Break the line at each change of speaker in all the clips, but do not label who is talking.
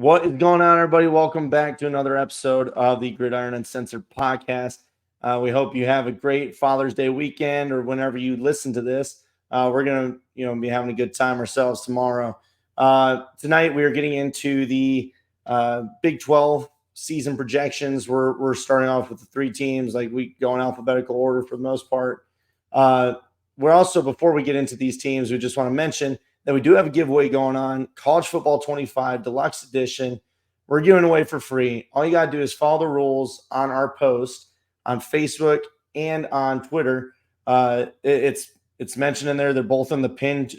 What is going on, everybody? Welcome back to another episode of the Gridiron Uncensored podcast. We hope you have a great Father's Day weekend, or whenever you listen to this. We're gonna, be having a good time ourselves tomorrow. Tonight, we are getting into the Big 12 season projections. We're starting off with the three teams, like we go in alphabetical order for the most part. We're also, before we get into these teams, we just want to mention that we do have a giveaway going on, College Football 25 Deluxe Edition. We're giving away for free. All you got to do is follow the rules on our post on Facebook and on Twitter. It's mentioned in there. They're both in the pinned,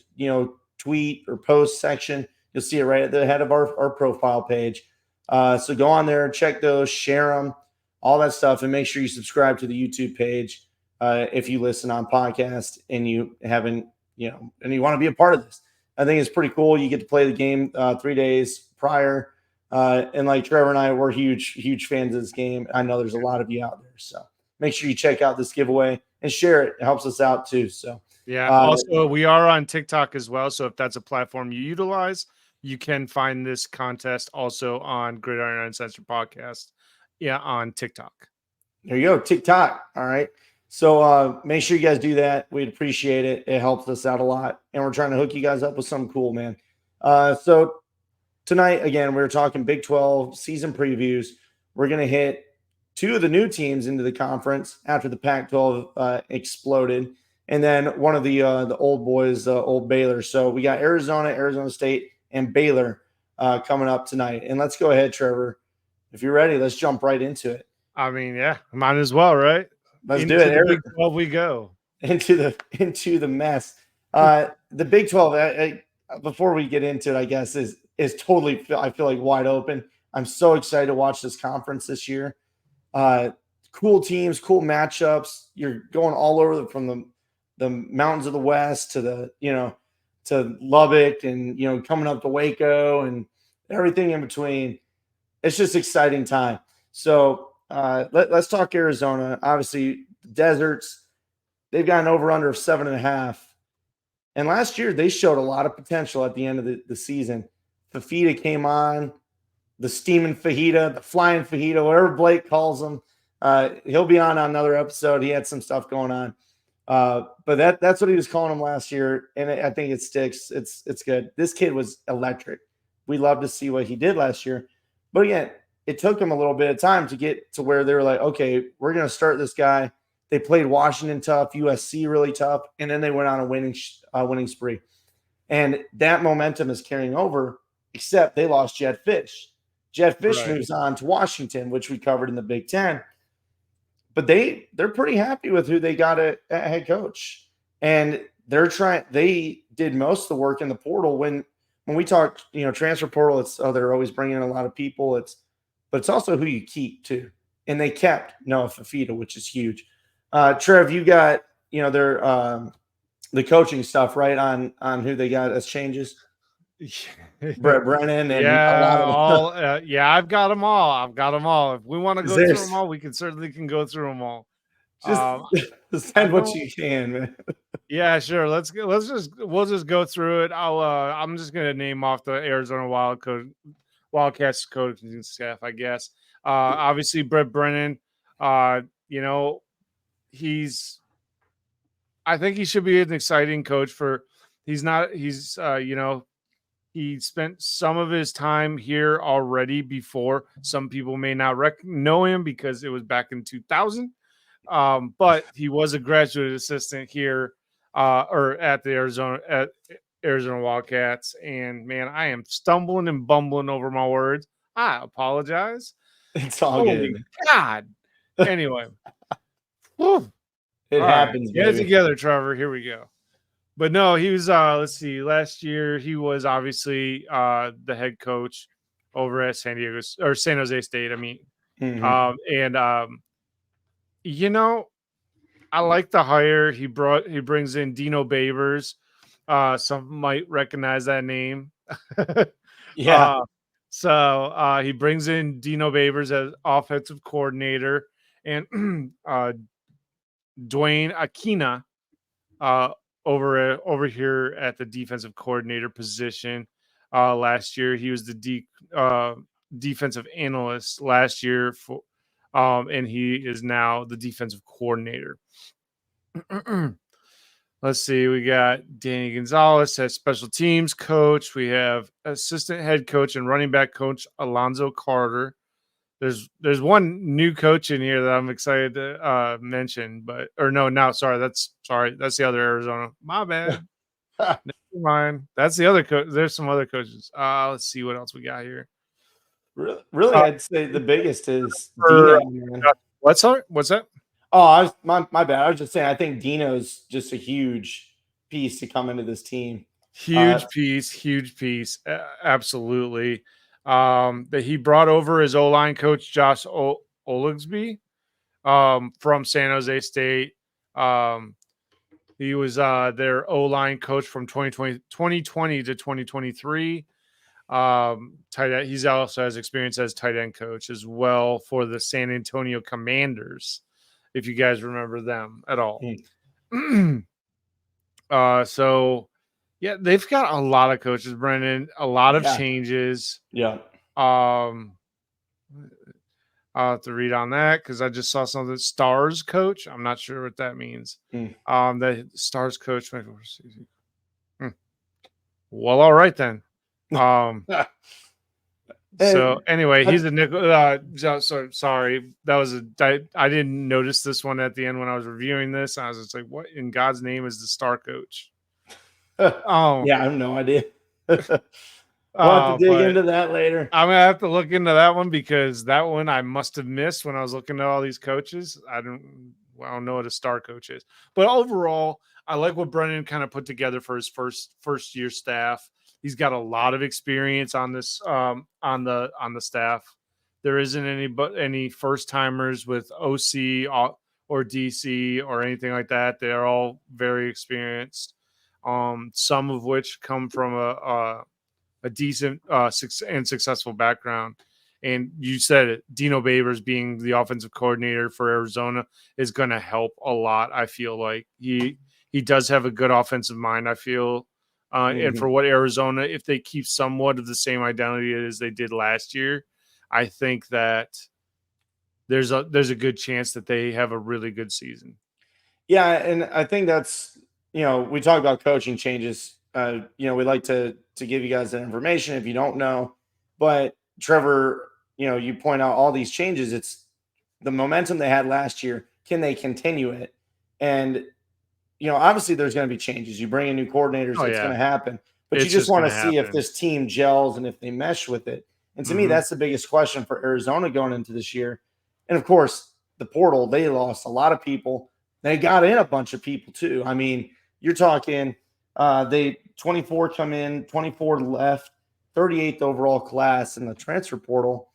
tweet or post section. You'll see it right at the head of our profile page. So go on there, check those, share them, all that stuff, and make sure you subscribe to the YouTube page if you listen on podcast and you haven't, and you want to be a part of this. I think it's pretty cool. You get to play the game 3 days prior. And like Trevor and I, we're huge fans of this game. I know there's a lot of you out there. So make sure you check out this giveaway and share it. It helps us out too. So
yeah. Also, we are on TikTok as well. So if that's a platform you utilize, you can find this contest also on Gridiron Uncensored Podcast. Yeah, on TikTok.
There you go. TikTok. All right. So make sure you guys do that. We'd appreciate it. It helps us out a lot. And we're trying to hook you guys up with something cool, man. So tonight, again, we're talking Big 12 season previews. We're going to hit two of the new teams into the conference after the Pac-12 exploded. And then one of the old boys, old Baylor. So we got Arizona State, and Baylor coming up tonight. And let's go ahead, Trevor. If you're ready, let's jump right into it.
I mean, yeah, might as well, right?
Let's do it.
The Big 12 we go.
Into the mess. The Big 12, before we get into it, I guess, is totally, I feel like, wide open. I'm so excited to watch this conference this year. Cool teams, cool matchups. You're going all over from the mountains of the West to to Lubbock and, coming up to Waco and everything in between. It's just exciting time. So let's talk Arizona. Obviously, the Deserts, they've got an over-under of 7.5. And last year, they showed a lot of potential at the end of the season. Fafita came on, the steaming fajita, the flying fajita, whatever Blake calls them. He'll be on another episode. He had some stuff going on. But that's what he was calling him last year, and I think it sticks. It's good. This kid was electric. We love to see what he did last year. But again, it took them a little bit of time to get to where they were like, okay, we're going to start this guy. They played Washington tough, USC really tough, and then they went on a winning spree. And that momentum is carrying over, except they lost Jed Fish. Jed Fish moves on to Washington, which we covered in the Big Ten. But they're pretty happy with who they got at head coach. And they did most of the work in the portal. When we talk, transfer portal, they're always bringing in a lot of people. But it's also who you keep too. And they kept Noah Fafita, which is huge. Trev, you got, their the coaching stuff, right, on who they got as changes? Brett Brennan and
I've got them all. If we want to go through them all, we can go through them all.
Just send what you can, man.
Yeah, sure. We'll just go through it. I'm just gonna name off the Arizona Wildcats coaching staff, I guess. Obviously Brett Brennan, I think he should be an exciting coach he spent some of his time here already before. Some people may not know him because it was back in 2000. But he was a graduate assistant here or at the Arizona Wildcats. And man, I am stumbling and bumbling over my words. I apologize.
It's all good.
God. Anyway.
It happens.
Get it together, Trevor. Here we go. But no, he was, last year he was obviously the head coach over at San Jose State. I mean, I like the hire. He brings in Dino Babers. Some might recognize that name.
Yeah.
So he brings in Dino Babers as offensive coordinator, and Dwayne Aquina over here at the defensive coordinator position. last year. He was the defensive analyst last year for, and he is now the defensive coordinator. Let's see. We got Danny Gonzalez as special teams coach. We have assistant head coach and running back coach Alonzo Carter. There's one new coach in here that I'm excited to mention, but that's the other Arizona. My bad. Never mind. That's the other coach. There's some other coaches. Let's see what else we got here.
Really, I'd say the biggest is
For,
Dino. Man.
What's that?
Oh, my bad. I was just saying. I think Dino's just a huge piece to come into this team.
Huge piece. Absolutely. That he brought over his O-line coach Josh Oligsby from San Jose State. He was their O-line coach from 2020 to 2023. Tight end. He's also has experience as tight end coach as well for the San Antonio Commanders, if you guys remember them at all. So yeah, they've got a lot of coaches, Brendan, a lot of changes.
Yeah.
I'll have to read on that because I just saw something. Stars coach. I'm not sure what that means. The Stars coach. Well, all right then. So anyway, he's a nickel. Sorry, that was I didn't notice this one at the end when I was reviewing this. I was just like, "What in God's name is the star coach?"
Yeah, I have no idea. We'll have to dig into that later.
I'm gonna have to look into that one because that one I must have missed when I was looking at all these coaches. I don't know what a star coach is, but overall, I like what Brennan kind of put together for his first year staff. He's got a lot of experience on this on the staff. There isn't any first timers with OC or DC or anything like that. They're all very experienced. Some of which come from a decent and successful background. And you said it, Dino Babers being the offensive coordinator for Arizona is going to help a lot. I feel like he does have a good offensive mind. I feel. And for what Arizona, if they keep somewhat of the same identity as they did last year, I think that there's a good chance that they have a really good season.
Yeah, and I think that's, we talk about coaching changes. We like to give you guys that information if you don't know. But Trevor, you point out all these changes. It's the momentum they had last year. Can they continue it? And obviously there's going to be changes. You bring in new coordinators, it's going to happen. But you just want to see if this team gels and if they mesh with it. And to me, that's the biggest question for Arizona going into this year. And of course, the portal, they lost a lot of people. They got in a bunch of people too. I mean, you're talking 24 come in, 24 left, 38th overall class in the transfer portal.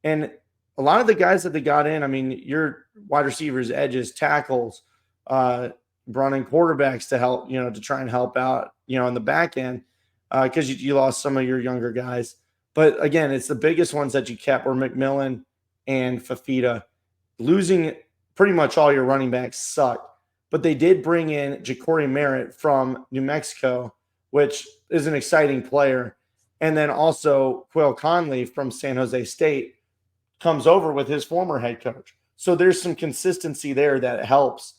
And a lot of the guys that they got in, I mean, your wide receivers, edges, tackles, brought in quarterbacks to help, to try and help out, in the back end, because you lost some of your younger guys. But again, it's the biggest ones that you kept were McMillan and Fafita. Losing pretty much all your running backs sucked. But they did bring in Ja'Cory Merritt from New Mexico, which is an exciting player. And then also Quill Conley from San Jose State comes over with his former head coach. So there's some consistency there that helps.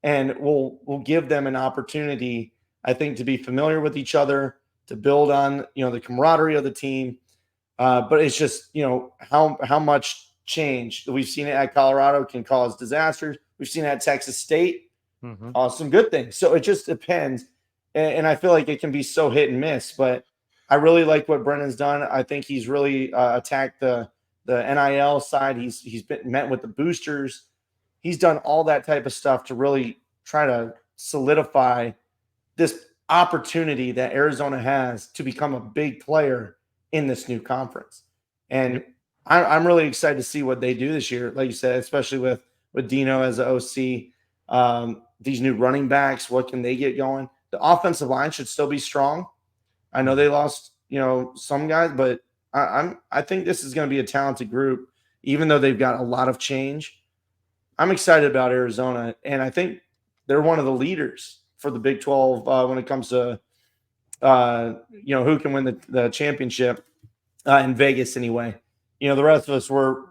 And we'll give them an opportunity, I think, to be familiar with each other, to build on, the camaraderie of the team. But it's just, how much change. We've seen it at Colorado can cause disasters. We've seen it at Texas State, some good things. So it just depends. And I feel like it can be so hit and miss. But I really like what Brennan's done. I think he's really attacked the NIL side. He's been met with the boosters. He's done all that type of stuff to really try to solidify this opportunity that Arizona has to become a big player in this new conference. And I'm really excited to see what they do this year, like you said, especially with Dino as an OC. These new running backs, what can they get going? The offensive line should still be strong. I know they lost, some guys, but I think this is going to be a talented group, even though they've got a lot of change. I'm excited about Arizona, and I think they're one of the leaders for the Big 12 when it comes to who can win the championship in Vegas anyway. The rest of us were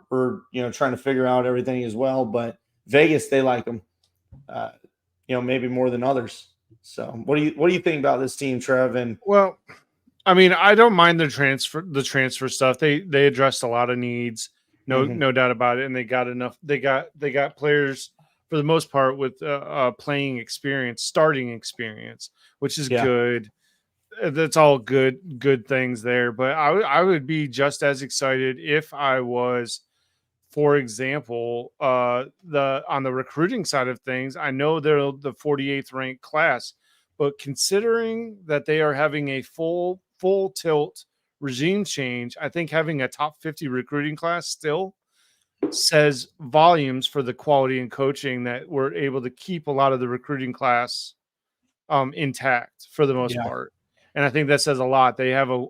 trying to figure out everything as well, but Vegas, they like them, uh, maybe more than others. So what do you think about this team, Trev? And
Well, I mean, I don't mind the transfer stuff. They addressed a lot of needs,
mhm,
no doubt about it, and they got enough. They got players for the most part with playing experience, starting experience, which is
yeah,
good. That's all good things there. But I would be just as excited if I was, for example, the on the recruiting side of things. I know they're the 48th ranked class, but considering that they are having a full tilt regime change, I think having a top 50 recruiting class still says volumes for the quality and coaching that we're able to keep a lot of the recruiting class intact for the most
yeah.
part. And I think that says a lot. They have a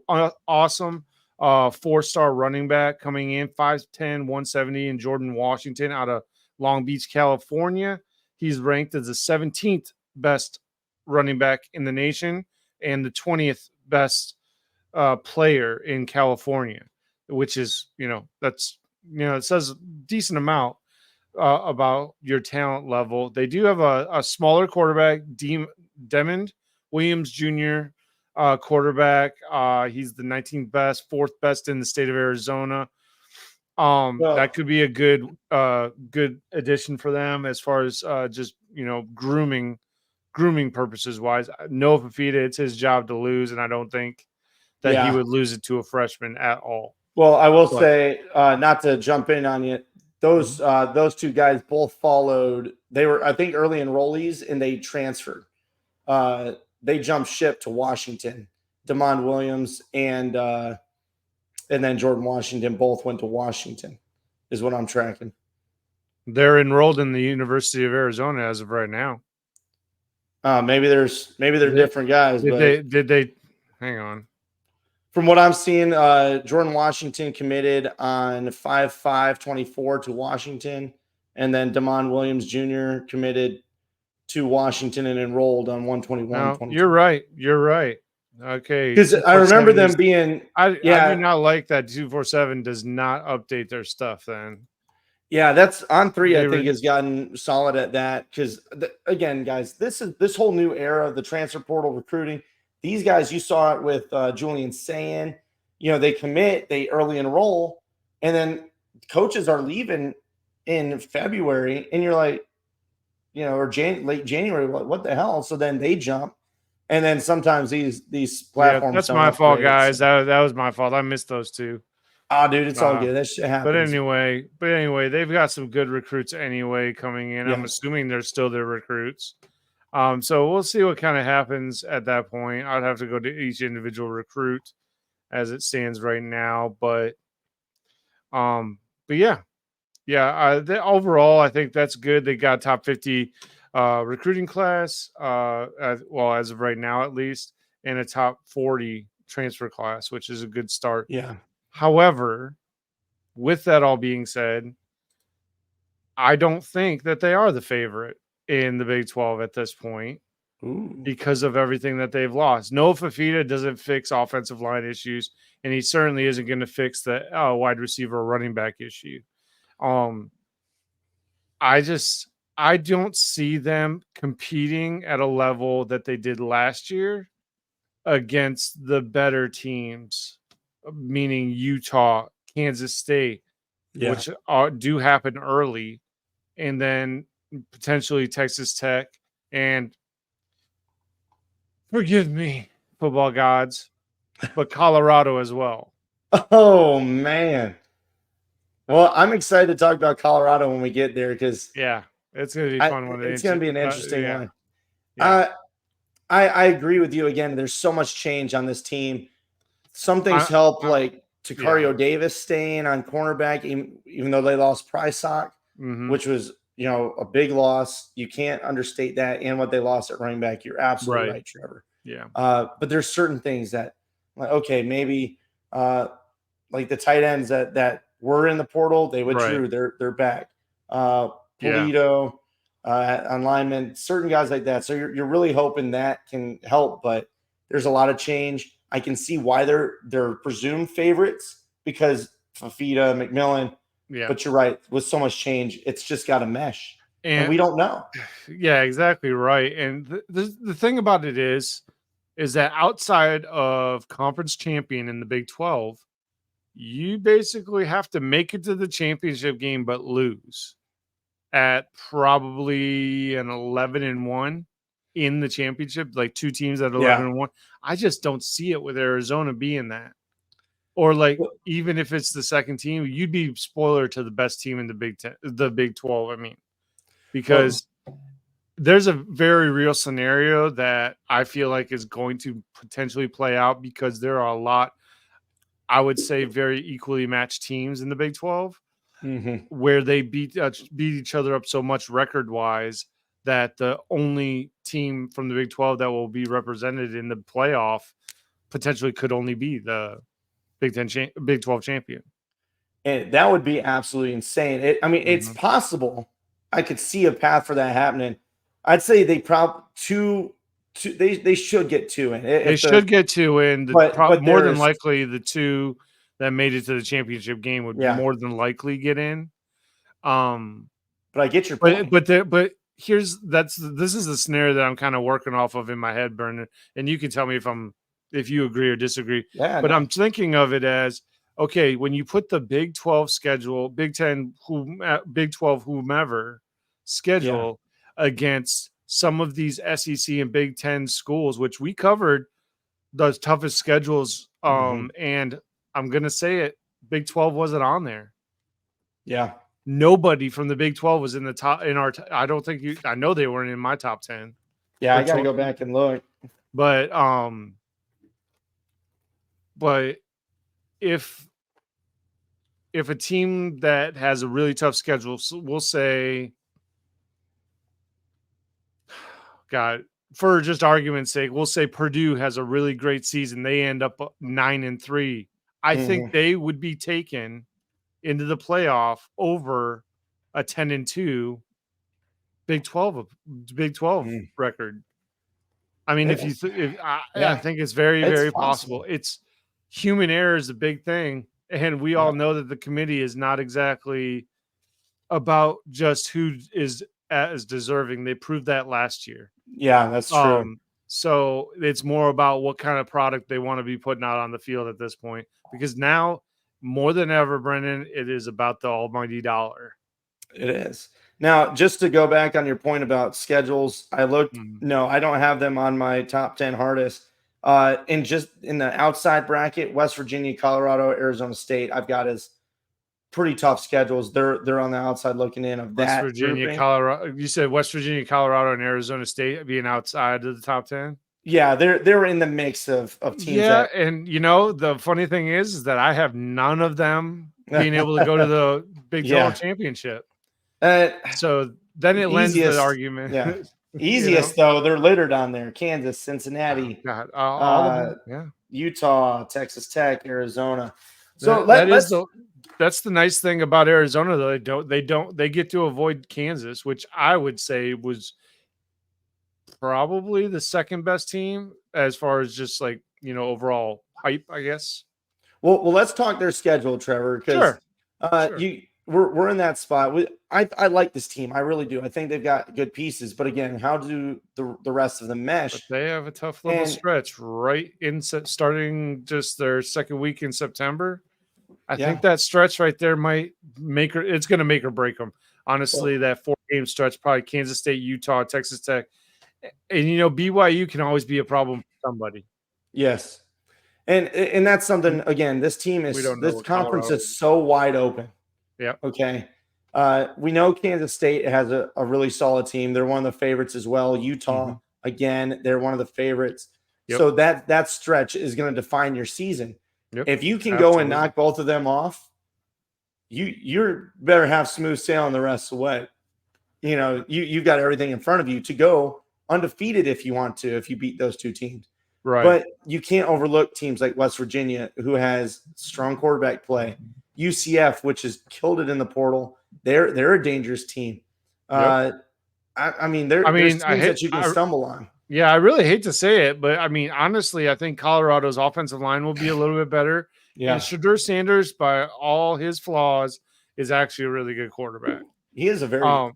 awesome 4-star running back coming in, 5'10", 170, in Jordan Washington out of Long Beach, California. He's ranked as the 17th best running back in the nation and the 20th best player in California, which is, that's, it says a decent amount about your talent level. They do have a smaller quarterback, Demond Williams Jr. Quarterback. He's the 19th best, fourth best in the state of Arizona. That
Well,
could be a good addition for them as far as just grooming purposes wise. Noah Fafita, it's his job to lose, and I don't think that he
yeah.
would lose it to a freshman at all.
Well, I will
But
say, not to jump in on you, those two guys both followed. They were, I think, early enrollees, and they transferred. They jumped ship to Washington. Demond Williams and then Jordan Washington both went to Washington, is what I'm tracking.
they're enrolled in the University of Arizona as of right now.
Maybe they're
Did
different guys,
did
but
they hang on?
from what I'm seeing, Jordan Washington committed on 5/5/24 to Washington, and then Demond Williams Jr. committed to Washington and enrolled on
No,
1/21/22.
you're right. You're right. Okay,
Because I remember
247
them
is
being,
I do
yeah,
not like that 247 does not update their stuff then.
yeah, that's on three. I
They
think
were
has gotten solid at that because again, guys, this whole new era of the transfer portal recruiting. These guys, you saw it with Julian saying, they commit, they early enroll, and then coaches are leaving in February, and you're like, or late January, what the hell? So then they jump, and then sometimes these
Yeah,
platforms
that's
don't
my fault,
upgrade. So,
guys. That was my fault. I missed those two.
dude, it's all
Uh,
good. That shit
but
happens.
anyway, they've got some good recruits anyway coming in. I'm
Yeah,
assuming they're still their recruits. So we'll see what kind of happens at that point. I'd have to go to each individual recruit as it stands right now, um, but yeah, overall, I think that's good. They got top 50 recruiting class, as of right now at least, and a top 40 transfer class, which is a good start.
yeah.
However, with that all being said, I don't think that they are the favorite in the Big 12 at this point
Ooh,
because of everything that they've lost. Noah Fafita doesn't fix offensive line issues, and he certainly isn't going to fix the wide receiver or running back issue. Um, I just I don't see them competing at a level that they did last year against the better teams, meaning Utah, Kansas State,
yeah.
which do happen early, and then potentially Texas Tech and forgive me, football gods, but Colorado as well.
Oh man. Well, I'm excited to talk about Colorado when we get there because
Yeah, it's gonna be fun when
it's going to be an interesting
yeah,
one.
yeah.
Uh, I agree with you again. There's so much change on this team. Some things
I,
help,
I
like
yeah.
Takario Davis staying on cornerback, even though they lost Prysock,
Mm-hmm.
which was a big loss. You can't understate that, and what they lost at running back. You're absolutely
Right.
right, Trevor.
Yeah.
But there's certain things that, like, okay, maybe like the tight ends that were in the portal, they
Right.
withdrew. They're back. Uh,
Yeah.
Polito on linemen, certain guys like that. So you're really hoping that can help, but There's a lot of change. I can see why they're presumed favorites because Fafita, McMillan.
Yeah.
But you're right. With so much change, it's just got to mesh, and
And
we don't know.
yeah, exactly right. And the thing about it is that outside of conference champion in the Big 12, you basically have to make it to the championship game but lose at probably an 11-1 in the championship, like two teams at 11-1. I just don't see it with Arizona being that. Or like even if it's the second team, you'd be spoiler to the best team in the Big 12, I mean. Because there's a very real scenario that I feel like is going to potentially play out because there are a lot, I would say, very equally matched teams in the Big 12 where they beat each other up so much record-wise that the only team from the Big 12 that will be represented in the playoff potentially could only be the Big 12 champion.
And that would be absolutely insane. It's possible. I could see a path for that happening. I'd say they probably they should get two in.
They should get two in.
But
more than likely, the two that made it to the championship game would more than likely get in.
But I get your point.
But this is the scenario that I'm kind of working off of in my head, Brendan. And you can tell me if you agree or disagree.
Yeah,
but I'm thinking of it as, okay, when you put the Big 12 schedule, Big 10, Big 12, whomever schedule against some of these SEC and Big 10 schools, which we covered the toughest schedules. And I'm going to say it, Big 12 wasn't on there.
Yeah.
Nobody from the Big 12 was in the top I know they weren't in my top 10.
Yeah, I got to go back and look.
But if a team that has a really tough schedule, we'll say, God, for just argument's sake, we'll say Purdue has a really great season. They end up 9-3. I think they would be taken into the playoff over a 10-2 Big 12 record. I mean, I think it's very, very possible. It's human error is a big thing. And we all know that the committee is not exactly about just who is as deserving. They proved that last year.
Yeah, that's true.
So it's more about what kind of product they want to be putting out on the field at this point. Because now, more than ever, Brendan, it is about the almighty dollar.
It is. Now, just to go back on your point about schedules, I looked. No, I don't have them on my top 10 hardest. And just in the outside bracket, West Virginia, Colorado, Arizona State, I've got as pretty tough schedules. They're on the outside looking in of that.
West Virginia, grouping. Colorado. You said West Virginia, Colorado, and Arizona State being outside of the top 10.
Yeah, they're in the mix of teams.
Yeah, and the funny thing is that I have none of them being able to go to the Big 12 championship. So then it lends the argument.
Yeah. Easiest though, they're littered on there: Kansas, Cincinnati, Utah, Texas Tech, Arizona. So
that's the nice thing about Arizona, though. They get to avoid Kansas, which I would say was probably the second best team as far as just overall hype, I guess.
Well, let's talk their schedule, Trevor, because we're in that spot. I like this team. I really do. I think they've got good pieces. But again, how do the rest of them mesh?
But they have a tough little stretch right starting just their second week in September. I think that stretch right there might it's going to make or break them. Honestly, that 4-game stretch, probably Kansas State, Utah, Texas Tech. And, BYU can always be a problem for somebody.
Yes. And that's something, again, this conference is so wide open.
Yeah.
Okay. We know Kansas State has a really solid team. They're one of the favorites as well. Utah, again, they're one of the favorites. Yep. So that stretch is going to define your season. Yep. If you can go and knock both of them off, you're better have smooth sailing the rest of the way. You've got everything in front of you to go undefeated if you want to, if you beat those two teams.
Right.
But you can't overlook teams like West Virginia, who has strong quarterback play. UCF, which has killed it in the portal. They're a dangerous team.
Yep.
There's teams that you can stumble on.
Yeah, I really hate to say it, but I mean, honestly, I think Colorado's offensive line will be a little bit better. And
Yeah,
Shadur Sanders, by all his flaws, is actually a really good quarterback.
he is a very
Um,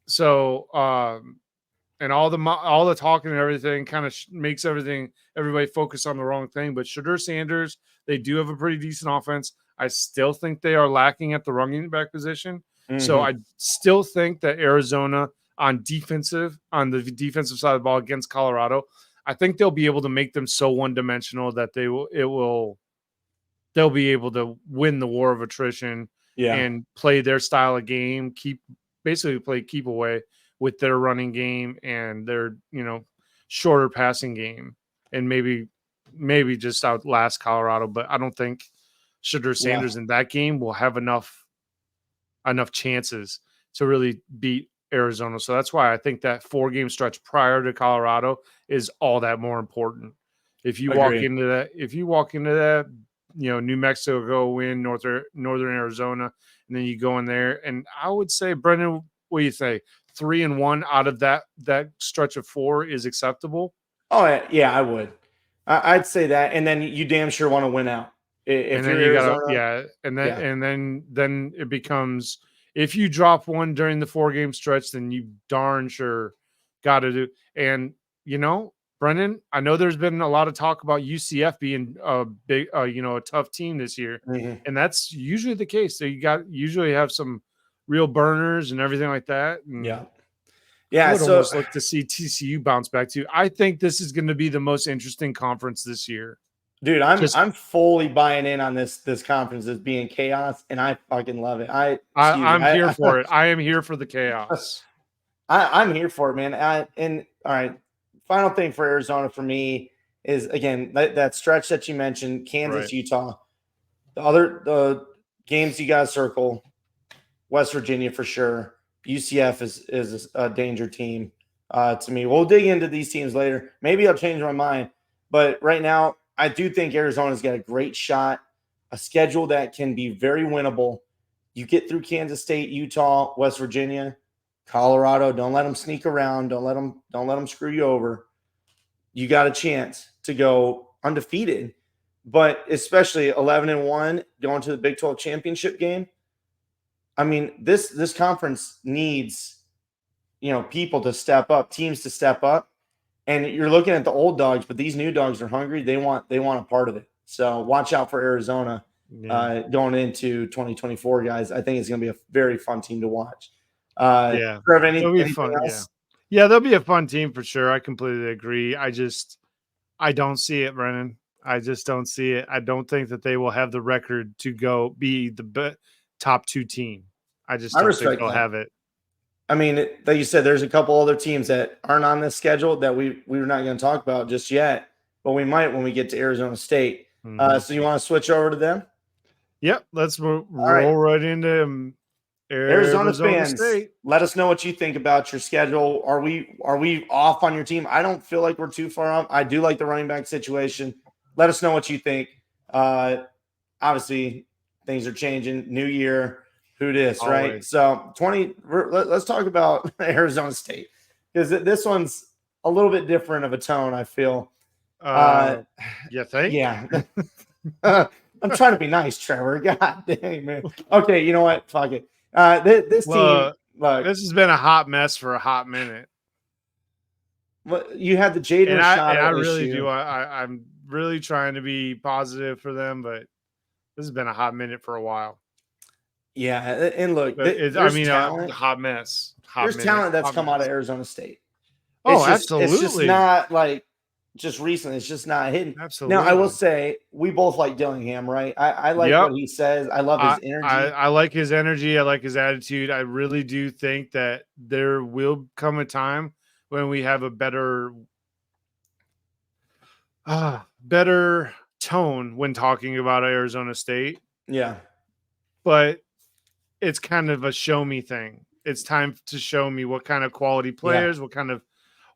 so and all the talking and everything kind of makes everybody focus on the wrong thing. But Shadur Sanders, they do have a pretty decent offense. I still think they are lacking at the running back position. So
mhm.
I still think that Arizona on the defensive side of the ball against Colorado, I think they'll be able to make them so one dimensional that they'll be able to win the war of attrition
Yeah,
and play their style of game, keep away with their running game and their, shorter passing game, and maybe just outlast Colorado. But I don't think Shadur
yeah,
Sanders in that game will have enough chances to really beat Arizona. So that's why I think that 4-game stretch prior to Colorado is all that more important.
agree.
If you walk into that, New Mexico go win, Northern Arizona, and then you go in there, and I would say, Brendan, what do you think? 3-1 out of that stretch of 4 is acceptable.
Oh yeah, I would. I'd say that, and then you damn sure want to win out.
And
If
then
you're
you gotta,
Arizona,
yeah,
yeah,
then it becomes, if you drop one during the 4-game stretch, then you darn sure got to do. And Brendan, I know there's been a lot of talk about UCF being a big, a tough team this year,
mhm,
and that's usually the case. So you usually have some real burners and everything like that. And
yeah,
I
yeah.
would
So,
almost like to see TCU bounce back too. I think this is going to be the most interesting conference this year.
dude, I'm
Just
I'm fully buying in on this conference as being chaos, and I fucking love it.
I'm here for it. I am here for the chaos.
I'm here for it, man. And all right, final thing for Arizona for me is again that stretch that you mentioned,
Right.
Kansas, Utah. The games you got to circle, West Virginia for sure. UCF is a danger team to me. We'll dig into these teams later. Maybe I'll change my mind, but right now I do think Arizona's got a great shot, a schedule that can be very winnable. You get through Kansas State, Utah, West Virginia, Colorado. Don't let them sneak around. Don't let them screw you over. You got a chance to go undefeated, but especially 11-1 going to the Big 12 championship game. I mean, this conference needs, people to step up, teams to step up. And you're looking at the old dogs, but these new dogs are hungry. They want a part of it. So watch out for Arizona
Yeah.
going into 2024, guys. I think it's going to be a very fun team to watch.
Yeah.
Trev,
It'll be
anything
fun. Yeah.
else?
Yeah, they'll be a fun team for sure. I completely agree. I don't see it, Brennan. I just don't see it. I don't think that they will have the record to go be the top 2 team. I just
I
don't think
respect
they'll
that.
have it.
I mean, like you said, there's a couple other teams that aren't on this schedule that we're not going to talk about just yet, but we might when we get to Arizona State.
Mhm.
So you want to switch over to them?
Yep, let's
All right,
roll right into
Arizona
Arizona
fans,
State.
let us know what you think about your schedule. Are we off on your team? I don't feel like we're too far off. I do like the running back situation. Let us know what you think. Uh, Obviously, things are changing. New year, who dis, right?
Always.
So let's talk about Arizona State because this one's a little bit different of a tone. I feel. Uh,
You think?
yeah. I'm trying to be nice, Trevor. God dang, man. Okay, you know what? Fuck it. This team,
Well,
look,
this has been a hot mess for a hot minute.
you had the Jaden
And I
Rashada
really
issue.
do. I'm really trying to be positive for them, but this has been a hot minute for a while.
Yeah, and look,
But I
there's
mean,
talent.
hot mess, hot
There's
minute,
talent that's
hot
come out of
mess.
Arizona State.
Oh,
It's just
absolutely,
not like just recently. It's just not hidden. Now, I will
absolutely.
say we both like Dillingham, right? I like
Yep.
what he says. I love his energy.
I like his energy. I like his attitude. I really do think that there will come a time when we have a better tone when talking about Arizona State,
Yeah,
but it's kind of a show me thing. It's time to show me what kind of quality
yeah,
players, what kind of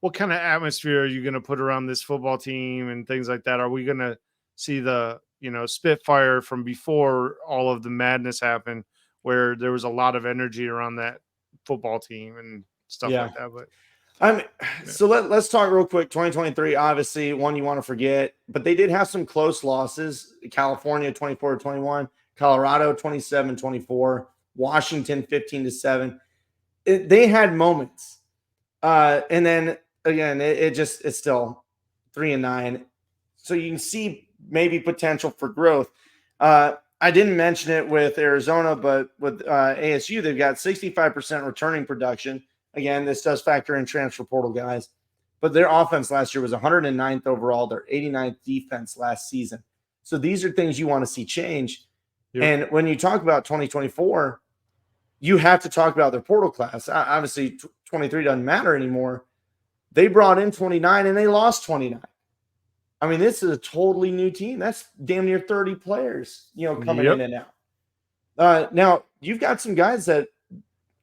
atmosphere are you going to put around this football team and things like that. Are we going to see the, spitfire from before all of the madness happened, where there was a lot of energy around that football team and stuff
yeah.
like that? But
So let's talk real quick. 2023, obviously, one you want to forget, but they did have some close losses. California 24-21, Colorado 27-24, Washington 15-7. They had moments. And then again, it's still 3-9. So you can see maybe potential for growth. I didn't mention it with Arizona, but with ASU, they've got 65% returning production. Again, this does factor in transfer portal guys, but their offense last year was 109th overall. Their 89th defense last season. So these are things you want to see change.
Yep.
And when you talk about 2024, you have to talk about their portal class. Obviously, 23 doesn't matter anymore. They brought in 29 and they lost 29. I mean, this is a totally new team. That's damn near 30 players, coming in and out. Now, you've got some guys that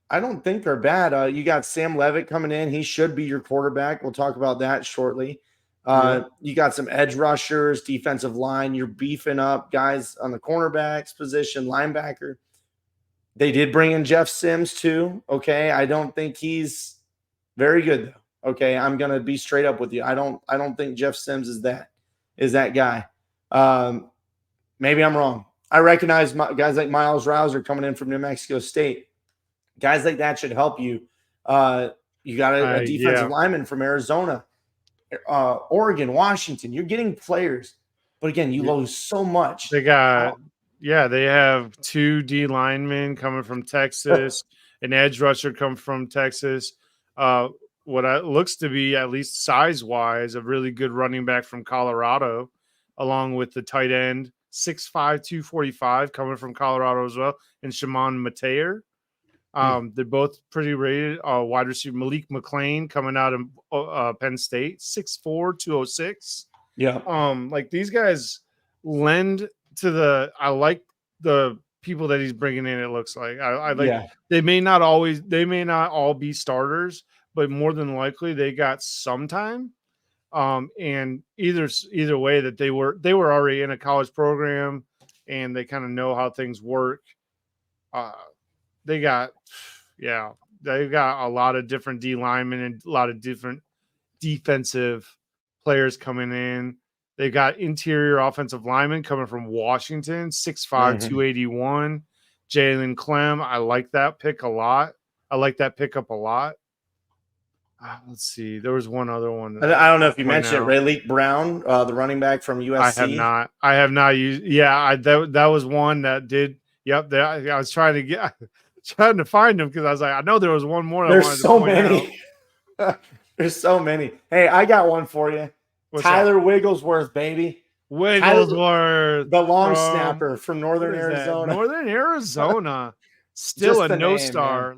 I don't think are bad. You got Sam Levitt coming in. He should be your quarterback. We'll talk about that shortly. You got some edge rushers, defensive line. You're beefing up guys on the cornerbacks position, linebacker. They did bring in Jeff Sims too. Okay. I don't think he's very good though. Okay. I'm going to be straight up with you. I don't think Jeff Sims is that guy. Maybe I'm wrong. I recognize guys like Miles Rouser coming in from New Mexico State. Guys like that should help you. You got a defensive lineman from Arizona, Oregon, Washington. You're getting players, but again, you lose so much.
They have 2 D linemen coming from Texas, an edge rusher coming from Texas. What looks to be, at least size-wise, a really good running back from Colorado, along with the tight end, 6'5", 245, coming from Colorado as well, and Shimon Mateer. They're both pretty rated. Wide receiver Malik McLean coming out of Penn State, 6'4", 206.
Yeah.
Like these guys lend to I like the people that he's bringing in. It looks like I like. They may not all be starters, but more than likely they got some time. And either way that they were already in a college program and they kind of know how things work. They've got a lot of different D linemen and a lot of different defensive players coming in. They've got interior offensive linemen coming from Washington, 6'5", 281. Jalen Clem. I like that pick a lot. I like that pickup a lot. Let's see. There was one other one.
I don't know if you mentioned it. Rayleigh Brown, the running back from USC.
I have not used. Yeah, that was one that did. Yep. I was trying to find them because I was like, I know there was one more.
There's so many. There's so many. Hey, I got one for you. Tyler Wigglesworth, baby.
Wigglesworth,
the long snapper from Northern Arizona.
Northern Arizona, still a no-star.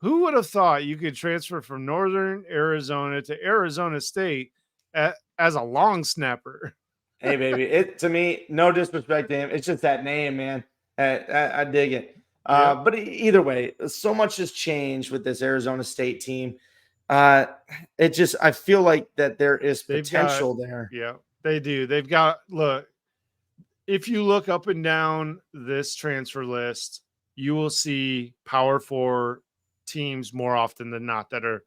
Who would have thought you could transfer from Northern Arizona to Arizona State as a long snapper?
Hey, baby. To me, no disrespect to him. It's just that name, man. I dig it. But either way, so much has changed with this Arizona State team. I feel like that there is potential there.
Yeah, they do. They've got, look, if you look up and down this transfer list, you will see Power 4 teams more often than not they're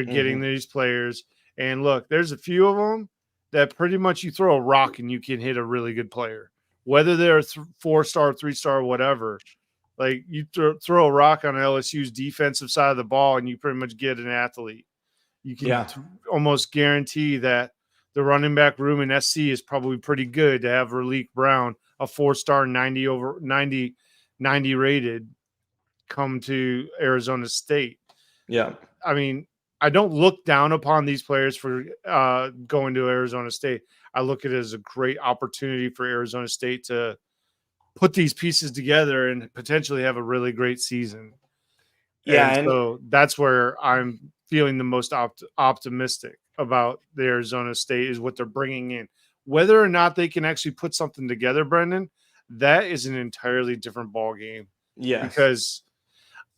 getting these players. And look, there's a few of them that pretty much you throw a rock and you can hit a really good player, whether they're 4-star, 3-star, whatever. Like you throw a rock on LSU's defensive side of the ball and you pretty much get an athlete. You can almost guarantee that the running back room in SC is probably pretty good to have Raleek Brown, a 4-star 90 rated, come to Arizona State.
Yeah.
I mean, I don't look down upon these players for going to Arizona State. I look at it as a great opportunity for Arizona State to put these pieces together and potentially have a really great season.
Yeah.
And so that's where I'm feeling the most optimistic about the Arizona State is what they're bringing in. Whether or not they can actually put something together, Brendan, that is an entirely different ball game.
Yeah.
Because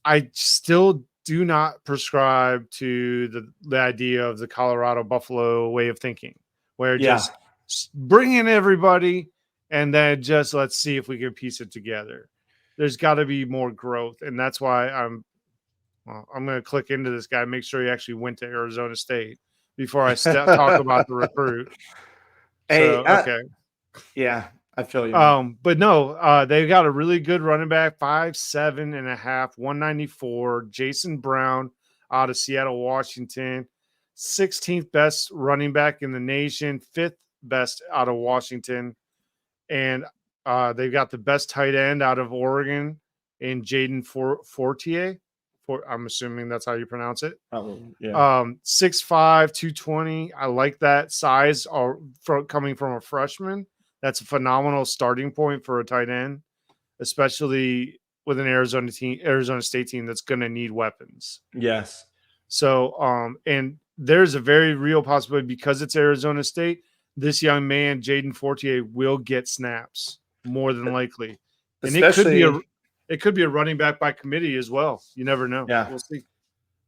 I still do not prescribe to the idea of the Colorado Buffalo way of thinking, where just bring in everybody and then just let's see if we can piece it together. There's got to be more growth, and that's why I'm Well, I'm going to click into this guy, make sure he actually went to Arizona State before I talk about the recruit.
Hey,
So, okay.
yeah, I feel you, man.
But no, they got a really good running back, 5'7.5", 194. Jason Brown out of Seattle, Washington, 16th best running back in the nation, 5th best out of Washington, and they've got the best tight end out of Oregon in Jaden Fortier. I'm assuming that's how you pronounce it.
Yeah.
6'5", 220. I like that size coming from a freshman. That's a phenomenal starting point for a tight end, especially with an Arizona State team that's going to need weapons.
Yes.
So, and there's a very real possibility because it's Arizona State. This young man, Jaden Fortier, will get snaps more than likely, and
Especially,
it could be a running back by committee as well. You never know.
Yeah.
We'll see.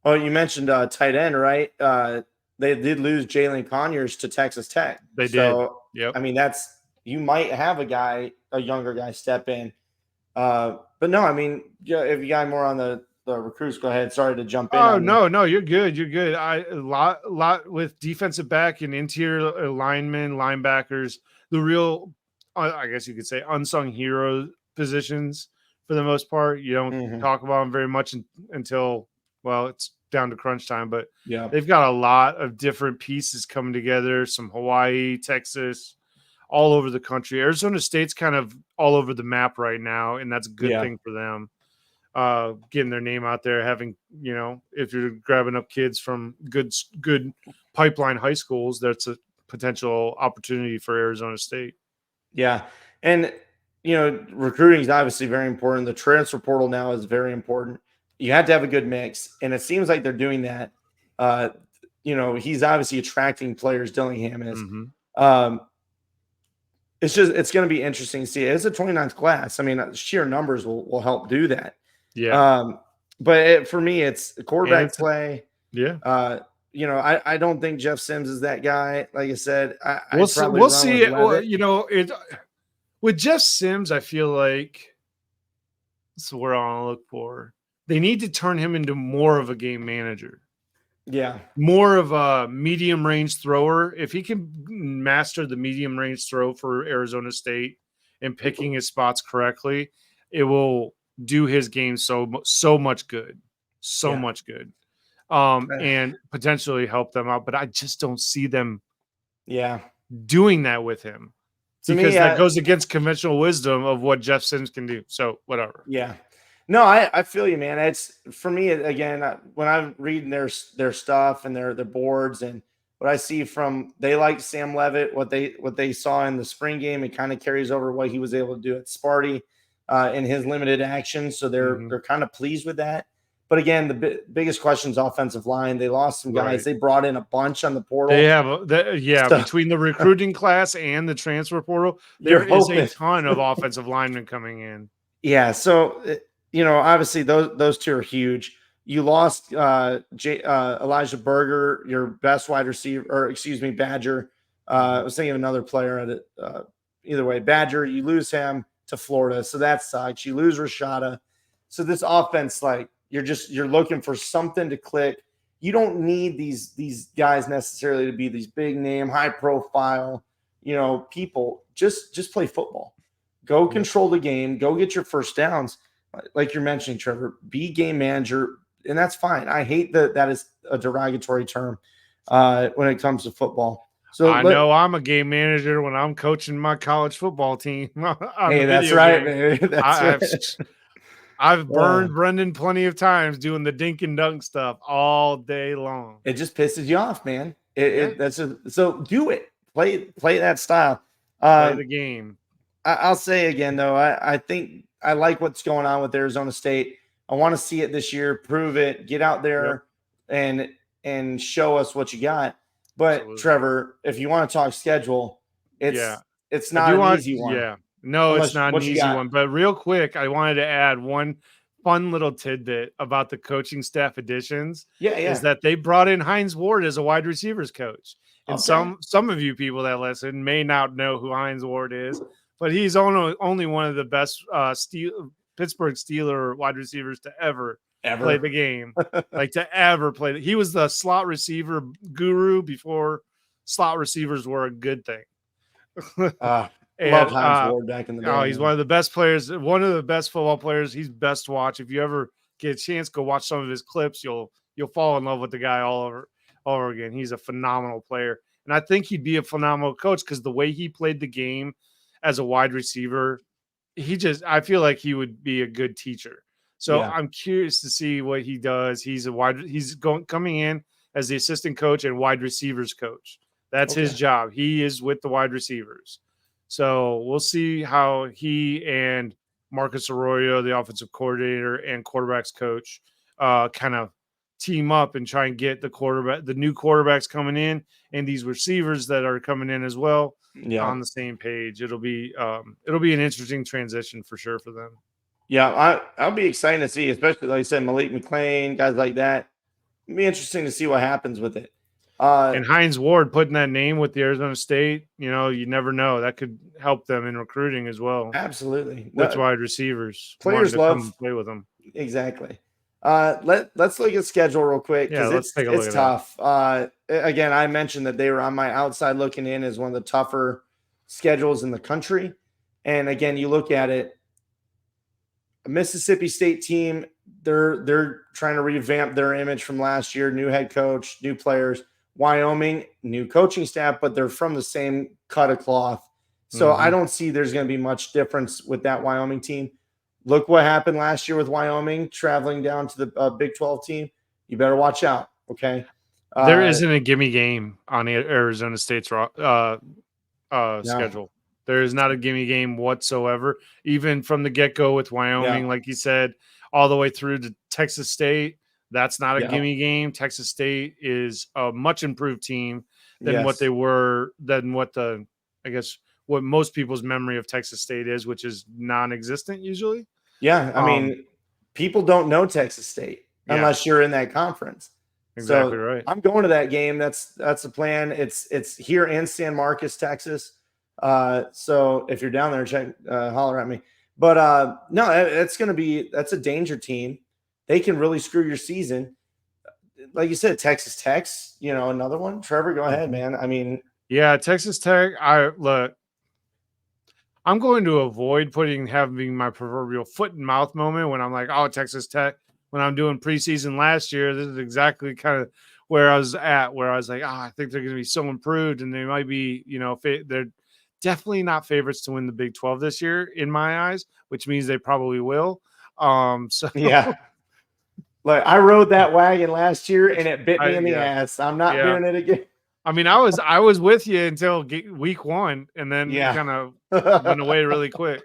Oh, you mentioned tight end, right? They did lose Jalen Conyers to Texas Tech.
They did. Yep.
I mean, you might have a younger guy step in. But no, I mean, if you got more on the recruits, go ahead. Sorry to jump in.
Oh, no, you're good. You're good. A lot with defensive back and interior linemen, linebackers, the real, I guess you could say, unsung hero positions for the most part. You don't talk about them very much until, well, it's down to crunch time. But they've got a lot of different pieces coming together. Some Hawaii, Texas, all over the country. Arizona State's kind of all over the map right now, and that's a good thing for them. Getting their name out there, having, if you're grabbing up kids from good pipeline high schools, that's a potential opportunity for Arizona State.
Yeah. And, recruiting is obviously very important. The transfer portal now is very important. You have to have a good mix, and it seems like they're doing that. He's obviously attracting players. Dillingham is. It's going to be interesting to see. It's a 29th class. I mean, sheer numbers will help do that.
Yeah.
But for me, it's quarterback play.
Yeah.
I don't think Jeff Sims is that guy. Like I said,
we'll see. With Jeff Sims, I feel like that's what I want to look for. They need to turn him into more of a game manager.
Yeah.
More of a medium range thrower. If he can master the medium range throw for Arizona State and picking his spots correctly, it will do his game so much good. Much good. And potentially help them out. But I just don't see them doing that with him. Because that goes against conventional wisdom of what Jeff Sims can do. So whatever.
Yeah. No, I feel you, man. It's for me again when I'm reading their stuff and their boards and what I see from they like Sam Levitt, what they saw in the spring game, it kind of carries over what he was able to do at Sparty in his limited action. So they're kind of pleased with that. But again, the biggest question is offensive line. They lost some guys. They brought in a bunch on the portal.
They have between the recruiting class and the transfer portal, there is a ton of offensive linemen coming in.
Yeah, so obviously those two are huge. You lost Elijah Berger, your best wide receiver, or excuse me, Badger. I was thinking of another player at it. Either way, Badger, you lose him to Florida, so that sucks. You lose Rashada. So this offense, like you're looking for something to click. You don't need these guys necessarily to be these big name, high profile, people. Just play football. Go control the game. Go get your first downs. Like you're mentioning, Trevor, be game manager, and that's fine. I hate that is a derogatory term when it comes to football. So
I know I'm a game manager when I'm coaching my college football team.
Hey, that's right, man.
I've burned Brendan plenty of times doing the dink and dunk stuff all day long.
It just pisses you off, man. So do it. Play that style.
Play the game.
I'll say again though, I think I like what's going on with Arizona State. I want to see it this year. Prove it. Get out there and show us what you got. But absolutely. Trevor, if you want to talk schedule, it's not an easy one.
Yeah. No, it's not an easy one. But real quick, I wanted to add one fun little tidbit about the coaching staff additions. Is that they brought in Hines Ward as a wide receivers coach. And some of you people that listen may not know who Hines Ward is, but he's only one of the best Pittsburgh Steelers wide receivers to ever
Ever.
played the game, like to ever play it. He was the slot receiver guru before slot receivers were a good thing.
Love
And
Hines Ward back in the day.
oh, he's one of the best players, one of the best football players. He's best to watch. If you ever get a chance, go watch some of his clips. You'll fall in love with the guy all over again. He's a phenomenal player. And I think he'd be a phenomenal coach because the way he played the game as a wide receiver, I feel like he would be a good teacher. So
Yeah.
I'm curious to see what he does. He's coming in as the assistant coach and wide receivers coach. That's his job. He is with the wide receivers. So we'll see how he and Marcus Arroyo, the offensive coordinator and quarterbacks coach, kind of team up and try and get the new quarterbacks coming in and these receivers that are coming in as well on the same page. It'll be an interesting transition for sure for them.
Yeah, I'll be excited to see, especially like I said, Malik McClain, guys like that. It'll be interesting to see what happens with it.
And Hines Ward putting that name with the Arizona State, you never know. That could help them in recruiting as well.
Absolutely.
With wide receivers.
Players love
to play with them.
Exactly. Let's look at schedule real quick because it's tough. Again, I mentioned that they were on my outside looking in as one of the tougher schedules in the country. And again, you look at it, a Mississippi State team, they're trying to revamp their image from last year, new head coach, new players. Wyoming, new coaching staff, but they're from the same cut of cloth. So I don't see there's going to be much difference with that Wyoming team. Look what happened last year with Wyoming traveling down to the Big 12 team. You better watch out, okay?
There isn't a gimme game on the Arizona State's schedule. There is not a gimme game whatsoever, even from the get-go with Wyoming, like you said, all the way through to Texas State. That's not a gimme game. Texas State is a much improved team than what they were, than what what most people's memory of Texas State is, which is non-existent usually.
Yeah, I mean, people don't know Texas State unless you're in that conference.
Exactly right.
I'm going to that game. That's the plan. It's here in San Marcos, Texas. So if you're down there, holler at me. But no, that's a danger team. They can really screw your season. Like you said, Texas Tech's, another one. Trevor, go ahead, man. I mean,
yeah, Texas Tech. I'm going to avoid having my proverbial foot and mouth moment when I'm like, oh, Texas Tech. When I'm doing preseason last year, this is exactly kind of where I was at, where I was like, I think they're going to be so improved, and they might be, they're definitely not favorites to win the Big 12 this year in my eyes, which means they probably will. So
yeah. Look, I rode that wagon last year and it bit me in the ass. I'm not doing it again.
I mean, I was with you until week 1, and then kind of went away really quick.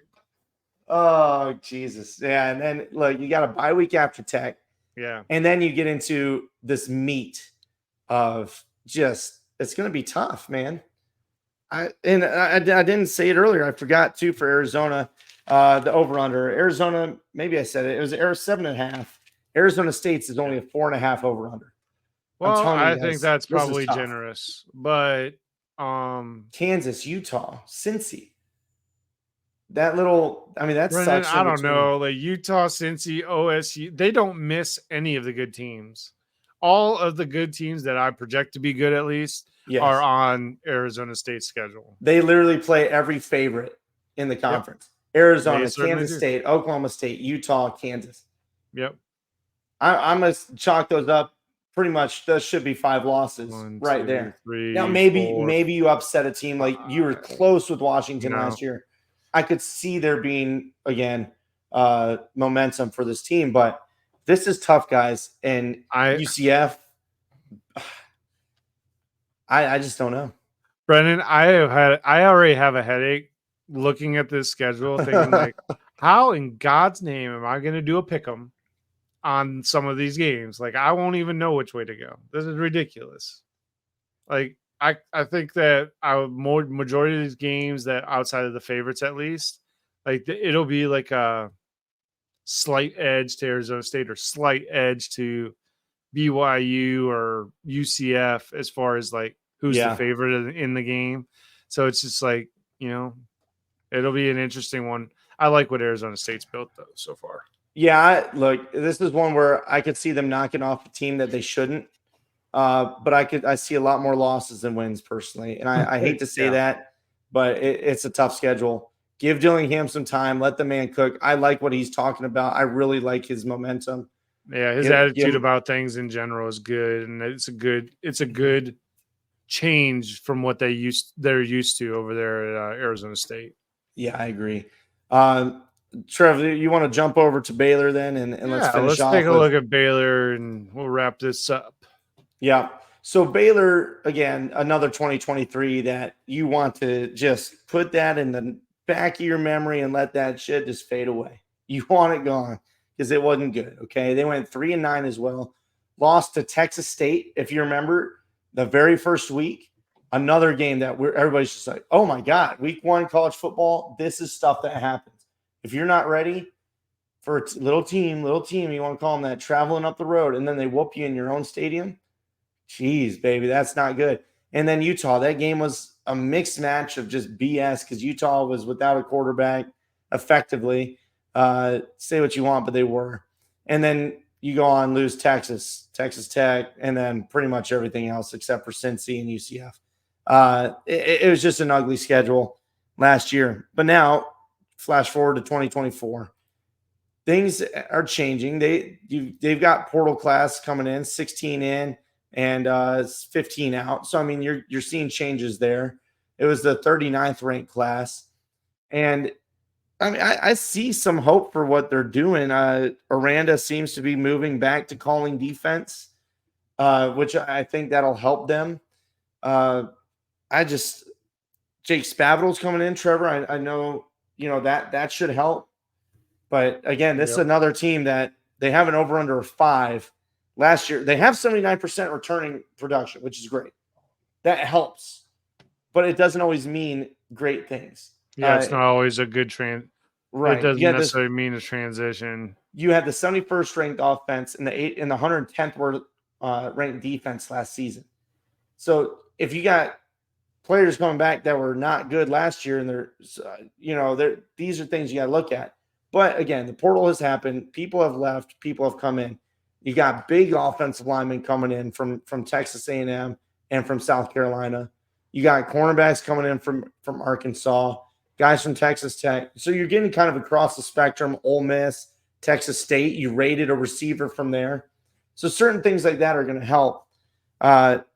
Oh, Jesus. Yeah. And then look, you got a bye week after Tech.
Yeah.
And then you get into this meat of just, it's going to be tough, man. I didn't say it earlier. I forgot too for Arizona, the over under Arizona. Maybe I said it. It was 7.5. Arizona State's is only a 4.5 over under.
Well, I think that's probably generous, but
Kansas, Utah, Cincy. That little, I mean, that's
Brendan, I don't know. Like Utah, Cincy, OSU, they don't miss any of the good teams. All of the good teams that I project to be good, at least, are on Arizona State's schedule.
They literally play every favorite in the conference. Yep. Arizona, Kansas State, Oklahoma State, Utah, Kansas.
Yep.
I'm going to chalk those up. Pretty much, those should be 5 losses right there.
3,
now, maybe you upset a team like you were close with Washington last year. I could see there being, again, momentum for this team, but this is tough, guys. And UCF, I just don't know.
Brendan, I already have a headache looking at this schedule, thinking like, how in God's name am I going to do a pick'em on some of these games? Like, I won't even know which way to go. This is ridiculous. Like, I think that majority of these games that outside of the favorites, at least, like it'll be like a slight edge to Arizona State or slight edge to BYU or UCF as far as like who's the favorite in the game. So it's just like, it'll be an interesting one. I like what Arizona State's built though so far.
Yeah, look, this is one where I could see them knocking off a team that they shouldn't. But I see a lot more losses than wins personally, and I hate to say
Yeah.
that, but it's a tough schedule. Give Dillingham some time, let the man cook. I like what he's talking about. I really like his momentum.
Yeah, his
Give
attitude
him,
about things in general is good, and it's a good change from what they're used to over there at Arizona State.
yeah, I agree. Um, Trevor, you want to jump over to Baylor then, and let's
Yeah,
finish
let's take
off
a
with
look at Baylor, and we'll wrap this up.
yeah. So Baylor again, another 2023 that you want to just put that in the back of your memory and let that shit just fade away. You want it gone because it wasn't good. Okay, they went 3-9 as well. Lost to Texas State, if you remember, the very first week. Another game that everybody's just like, oh my god, week one college football. This is stuff that happens. If you're not ready for a little team, you want to call them that, traveling up the road, and then they whoop you in your own stadium. Jeez, baby, that's not good. And then Utah, that game was a mixed match of just BS because Utah was without a quarterback effectively. Say what you want, but they were. And then you go on, lose Texas Tech, and then pretty much everything else except for Cincy and UCF. It was just an ugly schedule last year. But now, flash forward to 2024, things are changing. They've got portal class coming in, 16 in and 15 out. So I mean, you're seeing changes there. It was the 39th ranked class, and I mean, I see some hope for what they're doing. Aranda seems to be moving back to calling defense, which I think that'll help them. Uh, I just Jake Spavital's coming in. Trevor, I know that should help. But again, this is
Yep.
another team that they have an over under 5 last year. They have 79% returning production, which is great. That helps, but it doesn't always mean great things.
Yeah, it's not always a good It
Right.
doesn't necessarily mean a transition.
You had the 71st ranked offense and the 110th ranked defense last season. So if you got players coming back that were not good last year, and these are things you got to look at. But again, the portal has happened. People have left. People have come in. You got big offensive linemen coming in from Texas A&M and from South Carolina. You got cornerbacks coming in from Arkansas, guys from Texas Tech. So you're getting kind of across the spectrum. Ole Miss, Texas State. You rated a receiver from there. So certain things like that are going to help.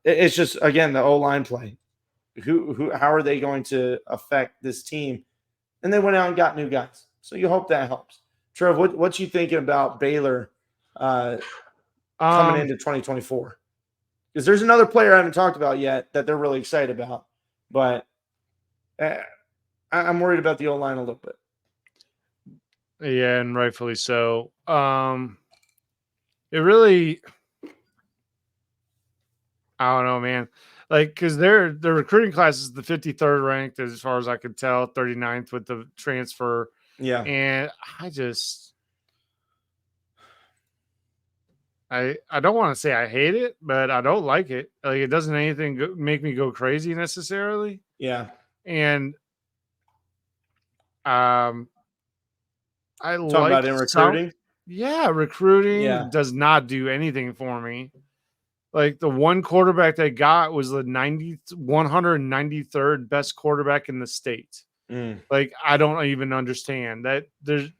It's just again the O-line play. How are they going to affect this team? And they went out and got new guys. So you hope that helps. Trev, what you thinking about Baylor coming
Um,
into 2024? Because there's another player I haven't talked about yet that they're really excited about, but I'm worried about the O-line a little bit.
yeah, and rightfully so. It really, I don't know, man. Like, because their recruiting class is the 53rd ranked, as far as I could tell, 39th with the transfer.
Yeah.
And I don't want to say I hate it, but I don't like it. Like, it doesn't make me go crazy necessarily.
Yeah.
And um, I
Talking
like
about in
some,
recruiting.
yeah, recruiting
Yeah.
does not do anything for me. Like, the one quarterback they got was the 193rd best quarterback in the state.
Mm.
Like, I don't even understand that. The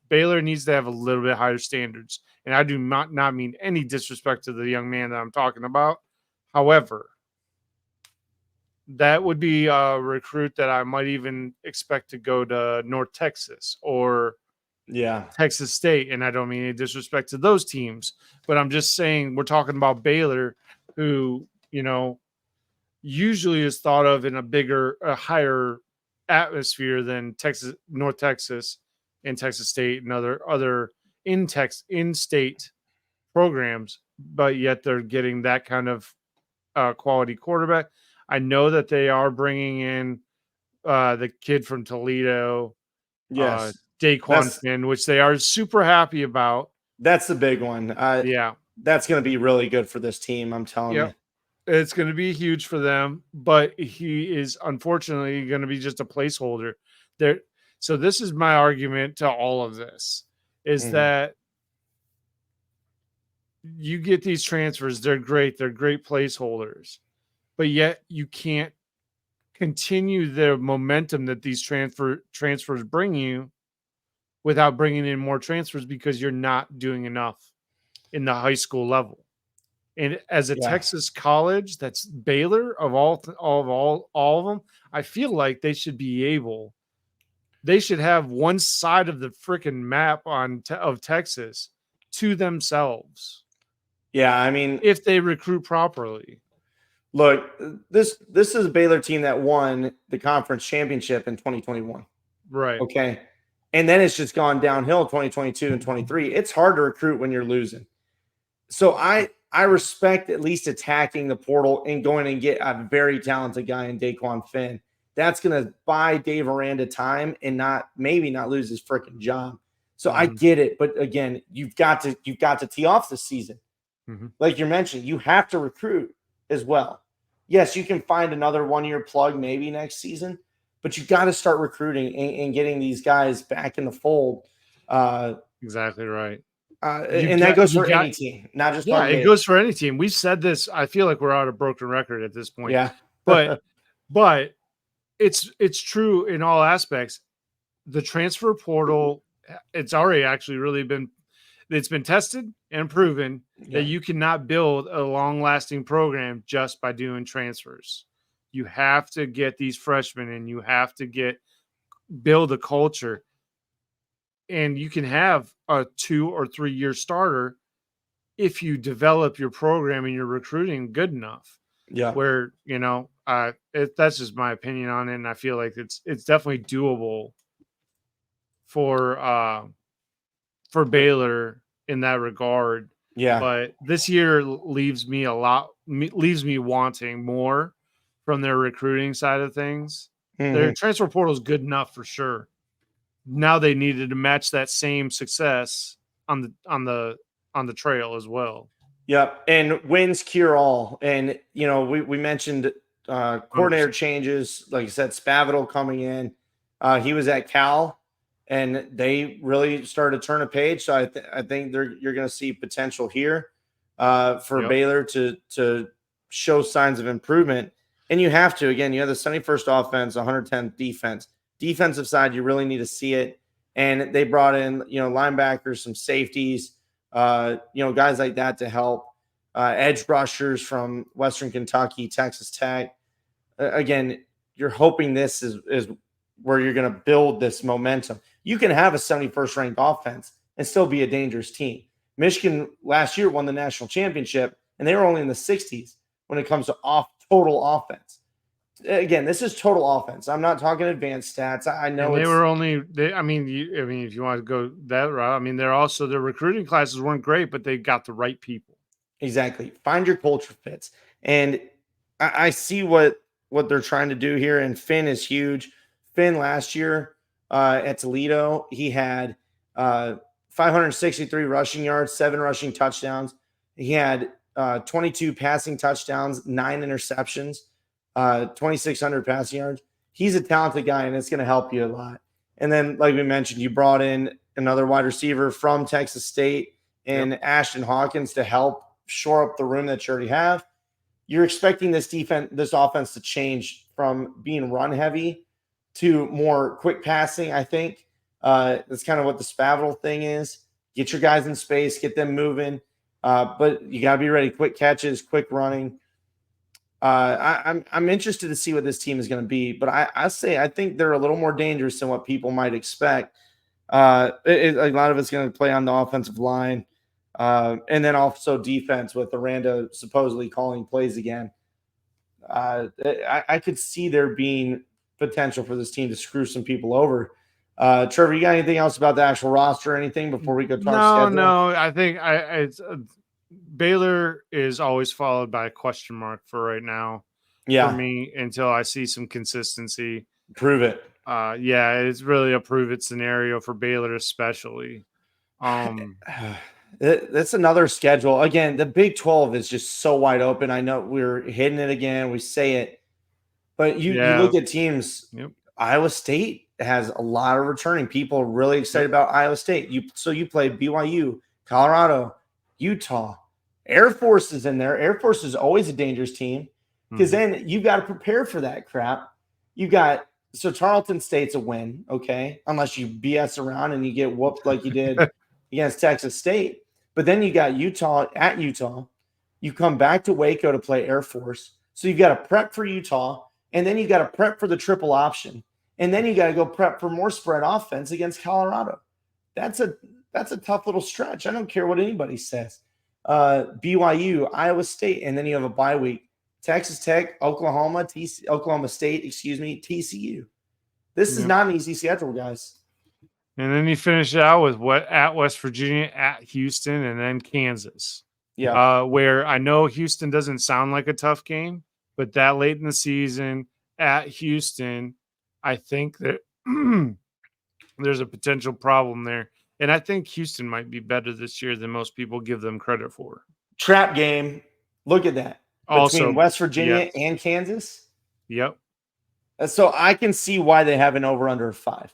Baylor needs to have a little bit higher standards, and I do not mean any disrespect to the young man that I'm talking about. However, that would be a recruit that I might even expect to go to North Texas or
Yeah.
Texas State, and I don't mean any disrespect to those teams, but I'm just saying we're talking about Baylor, who usually is thought of in a higher atmosphere than North Texas, and Texas State and other in-state programs, but yet they're getting that kind of quality quarterback. I know that they are bringing in the kid from Toledo,
Yes.
Daquan
That's
Finn, which they are super happy about.
that's the big one.
Yeah.
That's going to be really good for this team. I'm telling you.
Yep. It's going to be huge for them, but he is unfortunately going to be just a placeholder there. So this is my argument to all of this is that you get these transfers, they're great placeholders, but yet you can't continue the momentum that these transfers bring you without bringing in more transfers because you're not doing enough in the high school level. And as a Texas college, that's Baylor of all of them, I feel like they should have one side of the freaking map of Texas to themselves.
Yeah, I mean,
if they recruit properly.
Look, this is a Baylor team that won the conference championship in 2021.
Right.
Okay. And then it's just gone downhill 2022 and 23. It's hard to recruit when you're losing. So I respect at least attacking the portal and going and get a very talented guy in Daquan Finn. That's going to buy Dave Aranda time and maybe not lose his freaking job. So I get it, but again, you've got to tee off the season. Like you mentioned, you have to recruit as well. Yes, you can find another 1-year plug maybe next season, but you got to start recruiting and getting these guys back in the fold.
Exactly right.
And that goes for any team, not just
it goes for any team. We've said this. I feel like we're out of broken record at this point.
Yeah,
but it's true in all aspects. The transfer portal, it's already actually really been tested and proven that you cannot build a long-lasting program just by doing transfers. You have to get these freshmen and you have to build a culture. And you can have a 2 or 3 year starter if you develop your program and your recruiting good enough.
Yeah.
Where, that's just my opinion on it. And I feel like it's definitely doable for Baylor in that regard.
Yeah.
But this year leaves me wanting more from their recruiting side of things. Their transfer portal is good enough for sure. Now they needed to match that same success on the trail as well.
Yep. And wins cure all. And we mentioned coordinator 100%. Changes. Like you said, Spavital coming in. He was at Cal. And they really started to turn a page. So I think you're going to see potential here for Baylor to show signs of improvement. And you have to. Again, you have the 71st offense, 110th defense. Defensive side, you really need to see it. And they brought in, linebackers, some safeties, guys like that to help. Edge rushers from Western Kentucky, Texas Tech. Again, you're hoping this is where you're going to build this momentum. You can have a 71st ranked offense and still be a dangerous team. Michigan last year won the national championship, and they were only in the 60s when it comes to total offense. Again, this is total offense. I'm not talking advanced stats. I know
they were only. If you want to go that route, their recruiting classes weren't great, but they got the right people.
Exactly. Find your culture fits, and I see what they're trying to do here. And Finn is huge. Finn last year at Toledo, he had 563 rushing yards, 7 rushing touchdowns. He had 22 passing touchdowns, 9 interceptions, 2,600 passing yards. He's a talented guy, and it's going to help you a lot. And then, like we mentioned, you brought in another wide receiver from Texas State and Ashton Hawkins to help shore up the room that you already have. You're expecting this offense to change from being run heavy to more quick passing, I think. That's kind of what the Spavital thing is. Get your guys in space, get them moving. But you got to be ready. Quick catches, quick running. I'm interested to see what this team is going to be. But I think they're a little more dangerous than what people might expect. A lot of it's going to play on the offensive line. And then also defense with Aranda supposedly calling plays again. I could see there being potential for this team to screw some people over. Trevor, you got anything else about the actual roster or anything before we go talk schedule?
No. I think Baylor is always followed by a question mark for right now.
Yeah.
For me, until I see some consistency.
Prove it.
It's really a prove it scenario for Baylor, especially.
That's another schedule. Again, the Big 12 is just so wide open. I know we're hitting it again. We say it. But you look at teams Iowa State has a lot of returning. People are really excited about Iowa State. You play BYU, Colorado, Utah. Air Force is in there. Air Force is always a dangerous team because then you've got to prepare for that crap. So Tarleton State's a win, okay, unless you BS around and you get whooped like you did against Texas State. But then you got Utah at Utah. You come back to Waco to play Air Force. So you've got to prep for Utah, and then you got to prep for the triple option. And then you got to go prep for more spread offense against Colorado. That's a tough little stretch. I don't care what anybody says. BYU, Iowa State, and then you have a bye week. Texas Tech, Oklahoma State, TCU. This is not an easy schedule, guys.
And then you finish it out with at West Virginia, at Houston, and then Kansas.
Yeah.
Where I know Houston doesn't sound like a tough game, but that late in the season at Houston, I think that there's a potential problem there. And I think Houston might be better this year than most people give them credit for.
Trap game. Look at that. Between West Virginia and Kansas.
Yep.
So I can see why they have an over-under of 5.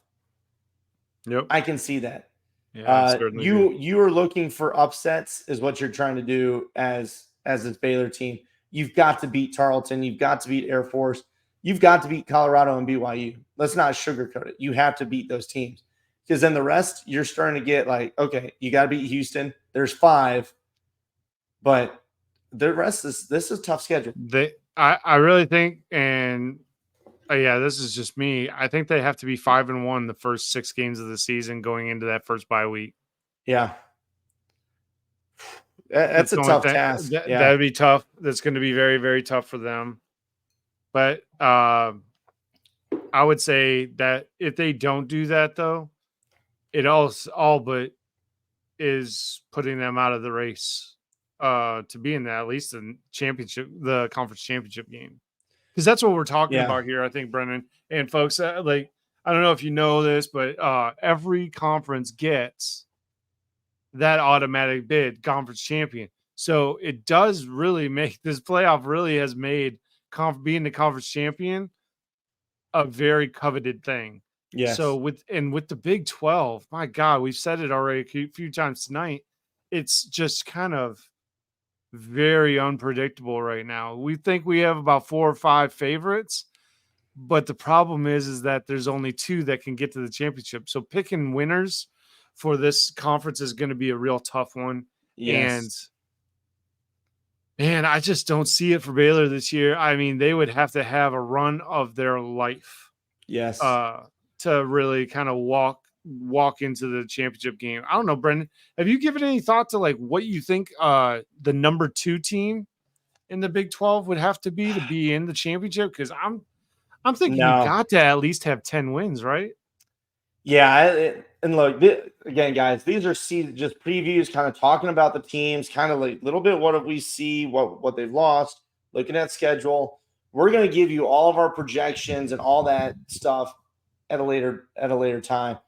Yep.
I can see that.
Yeah,
you are looking for upsets is what you're trying to do as this Baylor team. You've got to beat Tarleton. You've got to beat Air Force. You've got to beat Colorado and BYU. Let's not sugarcoat it. You have to beat those teams because then the rest you're starting to get like, okay, you got to beat Houston. There's 5, but the rest this is a tough schedule.
I really think, and this is just me. I think they have to be 5-1 the first 6 games of the season going into that first bye week.
Yeah. That's a tough task.
That'd be tough. That's going to be very, very tough for them. But I would say that if they don't do that, though, it all but is putting them out of the race to be in at least the conference championship game. Because that's what we're talking about here, I think, Brennan. And folks, I don't know if you know this, but every conference gets that automatic bid, conference champion. So it does really make this playoff really has made being the conference champion a very coveted thing.
Yes.
So with the Big 12, my God, we've said it already a few times tonight. It's just kind of very unpredictable right now. We think we have about 4 or 5 favorites, but the problem is that there's only 2 that can get to the championship. So picking winners for this conference is going to be a real tough one.
Yes.
And I just don't see it for Baylor this year. I mean, they would have to have a run of their life.
Yes.
To really kind of walk into the championship game. I don't know, Brendan. Have you given any thought to like what you think the number 2 team in the Big 12 would have to be in the championship? Because I'm thinking you got to at least have 10 wins, right?
Yeah, and look, again, guys, these are just previews, kind of talking about the teams, kind of like a little bit what do we see, what they've lost, looking at schedule. We're going to give you all of our projections and all that stuff at a later time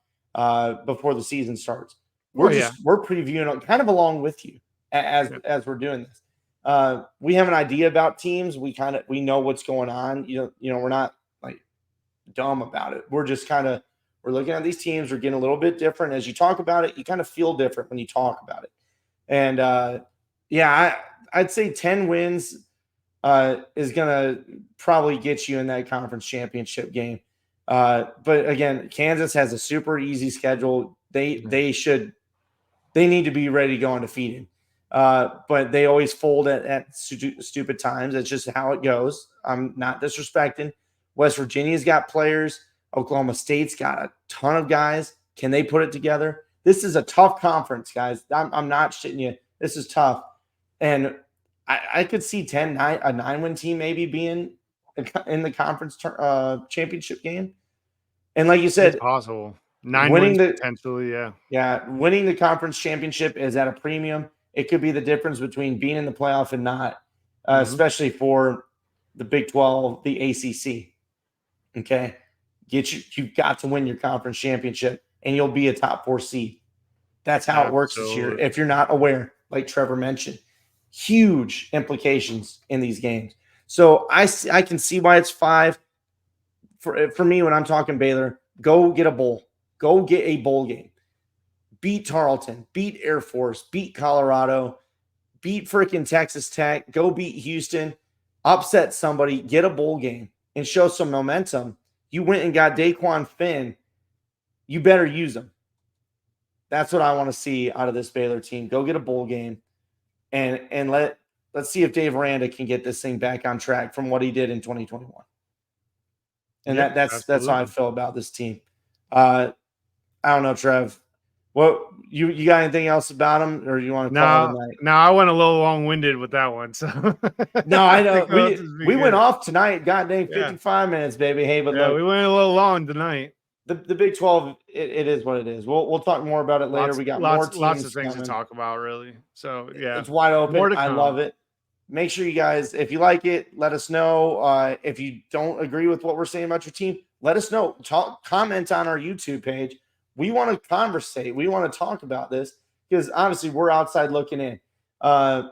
before the season starts. We're previewing kind of along with you as we're doing this. We have an idea about teams. We know what's going on. You know, we're not like dumb about it. We're just we're looking at these teams. We're getting a little bit different as you talk about it. You kind of feel different when you talk about it. And I'd say 10 wins is going to probably get you in that conference championship game. But again, Kansas has a super easy schedule. They need to be ready to go undefeated. But they always fold at stupid times. That's just how it goes. I'm not disrespecting. West Virginia's got players. Oklahoma State's got a ton of guys. Can they put it together? This is a tough conference, guys. I'm not shitting you. This is tough. And I could see a 9-win team maybe being in the conference championship game. And like you said,
it's possible. 9 wins potentially, yeah.
Yeah, winning the conference championship is at a premium. It could be the difference between being in the playoff and not, especially for the Big 12, the ACC. Okay? You've got to win your conference championship, and you'll be a top 4 seed. That's how it works this year. If you're not aware, like Trevor mentioned, huge implications in these games. So I can see why it's 5. for me, when I'm talking Baylor, go get a bowl. Go get a bowl game. Beat Tarleton, beat Air Force, beat Colorado, beat freaking Texas Tech, go beat Houston, upset somebody, get a bowl game, and show some momentum. You went and got Daquan Finn. You better use them. That's what I want to see out of this Baylor team. Go get a bowl game, and let's see if Dave Aranda can get this thing back on track from what he did in 2021. And that's how I feel about this team. I don't know, Trev. What you got anything else about them, or you want to call it a night?
No, I went a little long-winded with that one. So
no, I know we went off tonight. God dang, 55 minutes, baby. Hey, but look,
we went a little long tonight.
The Big 12, it is what it is. We'll talk more about it later. We got lots
of things to talk about, really. So yeah,
it's wide open. I love it. Make sure you guys, if you like it, let us know. If you don't agree with what we're saying about your team, let us know. Comment on our YouTube page. We want to conversate. We want to talk about this because obviously we're outside looking in.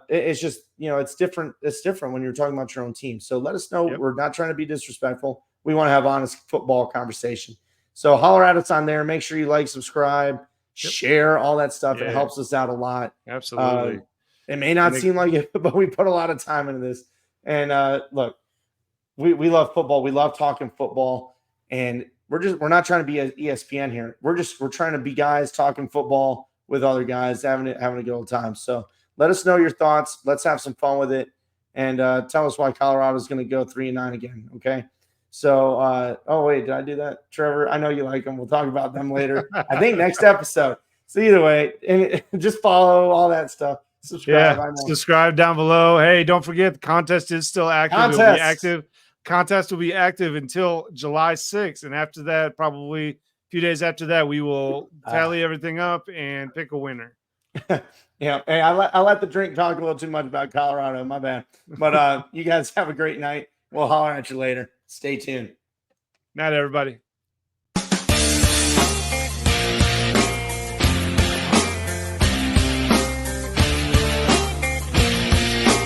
It's just, it's different. It's different when you're talking about your own team. So let us know. Yep. We're not trying to be disrespectful. We want to have honest football conversation. So holler at us on there. Make sure you like, subscribe, share, all that stuff. Yeah. It helps us out a lot.
Absolutely.
It may not seem like it, but we put a lot of time into this. And look, we love football. We love talking football. And we're not trying to be an ESPN here. We're trying to be guys talking football with other guys, having a good old time. So let us know your thoughts. Let's have some fun with it. And tell us why Colorado is going to go 3-9 again. Okay. So, oh wait, did I do that, Trevor? I know you like them. We'll talk about them later. I think next episode. So either way, and just follow all that stuff. Subscribe.
Yeah, subscribe down below. Hey, don't forget the contest is still active. Contest will be active until July 6th, and after that, probably a few days after that, we will tally everything up and pick a winner.
Yeah, hey, I let the drink talk a little too much about Colorado. My bad. But you guys have a great night. We'll holler at you later. Stay tuned.
Night, everybody.